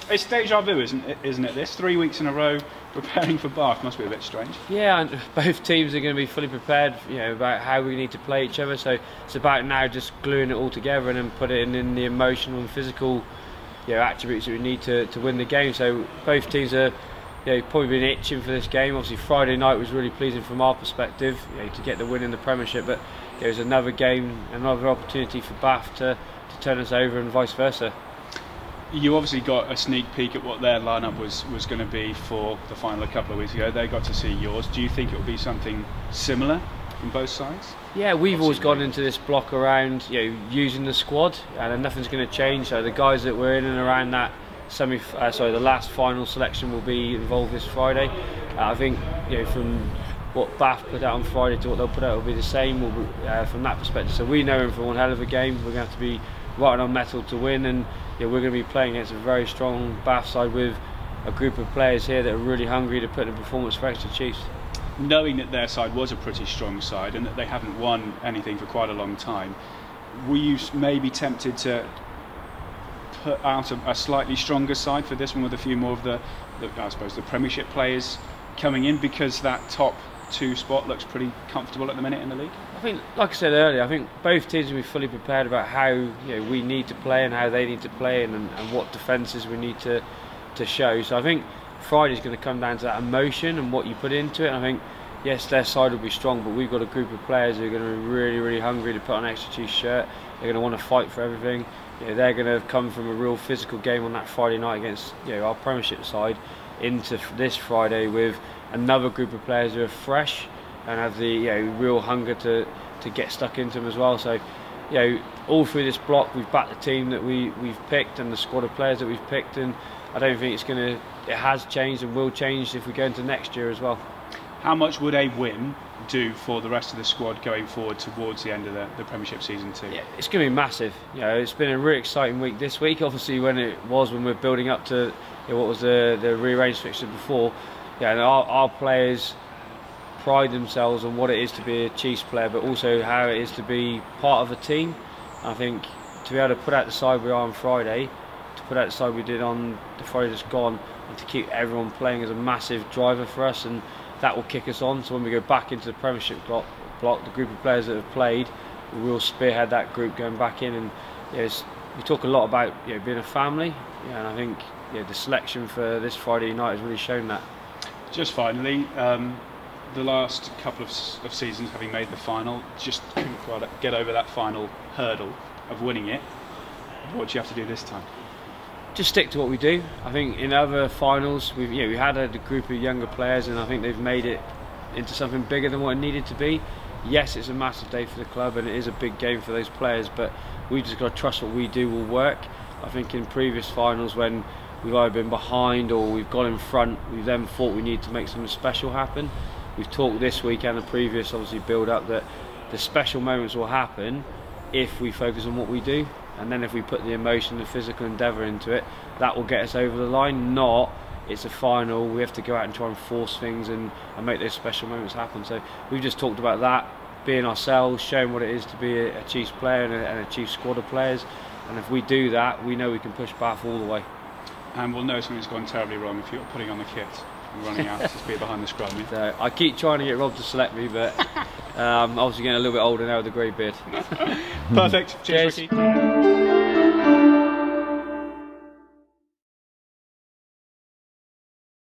It's deja vu, isn't it? This 3 weeks in a row preparing for Bath must be a bit strange. Yeah, and both teams are going to be fully prepared, about how we need to play each other. So it's about now just gluing it all together and then putting in the emotional and physical, attributes that we need to win the game. So both teams are, probably been itching for this game. Obviously, Friday night was really pleasing from our perspective, to get the win in the Premiership. But there's another game, another opportunity for Bath to turn us over and vice versa. You obviously got a sneak peek at what their lineup was going to be for the final a couple of weeks ago. They got to see yours. Do you think it will be something similar from both sides? Yeah, we've always gone into this block around using the squad, and nothing's going to change. So the guys that were in and around that the last final selection will be involved this Friday. I think from what Bath put out on Friday to what they'll put out will be the same from that perspective. So we know him for one hell of a game. We're going to have to be right on metal to win, and we're going to be playing against a very strong Bath side with a group of players here that are really hungry to put in a performance for Exeter Chiefs. Knowing that their side was a pretty strong side and that they haven't won anything for quite a long time, were you maybe tempted to put out a slightly stronger side for this one with a few more of the Premiership players coming in, because that top 2 spot looks pretty comfortable at the minute in the league? I think, like I said earlier, I think both teams will be fully prepared about how we need to play and how they need to play, and what defences we need to show. So I think Friday's going to come down to that emotion and what you put into it. And I think, yes, their side will be strong, but we've got a group of players who are going to be really, really hungry to put on an Exeter Chiefs shirt. They're going to want to fight for everything. They're going to come from a real physical game on that Friday night against our Premiership side into this Friday with another group of players who are fresh and have the real hunger to get stuck into them as well. So all through this block we've backed the team that we've picked and the squad of players that we've picked, and I don't think it has changed and will change if we go into next year as well. How much would a win do for the rest of the squad going forward towards the end of the Premiership season too? Yeah, it's going to be massive. It's been a really exciting week this week. Obviously, when we're building up to what was the rearranged fixture before, and our players pride themselves on what it is to be a Chiefs player, but also how it is to be part of a team. I think to be able to put out the side we are on Friday, to put out the side we did on the Friday just gone, and to keep everyone playing is a massive driver for us, and that will kick us on. So when we go back into the Premiership block, the group of players that have played, we will spearhead that group going back in. And we talk a lot about being a family, and I think the selection for this Friday night has really shown that. Just finally, the last couple of seasons, having made the final, just couldn't quite get over that final hurdle of winning it. What do you have to do this time? Just stick to what we do. I think in other finals we had a group of younger players, and I think they've made it into something bigger than what it needed to be. Yes, it's a massive day for the club and it is a big game for those players, but we've just got to trust what we do will work. I think in previous finals, when we've either been behind or we've gone in front, we've then thought we need to make something special happen. We've talked this week and the previous build up that the special moments will happen if we focus on what we do, and then if we put the emotion, the physical endeavour into it, that will get us over the line. Not it's a final, we have to go out and try and force things and make those special moments happen. So we've just talked about that, being ourselves, showing what it is to be a Chiefs player and a Chiefs squad of players, and if we do that, we know we can push Bath all the way. And we'll know something's gone terribly wrong if you're putting on the kit and running out to be behind the scrum. So I keep trying to get Rob to select me, but I'm obviously getting a little bit older now with the grey beard. Perfect. Cheers. Ricky.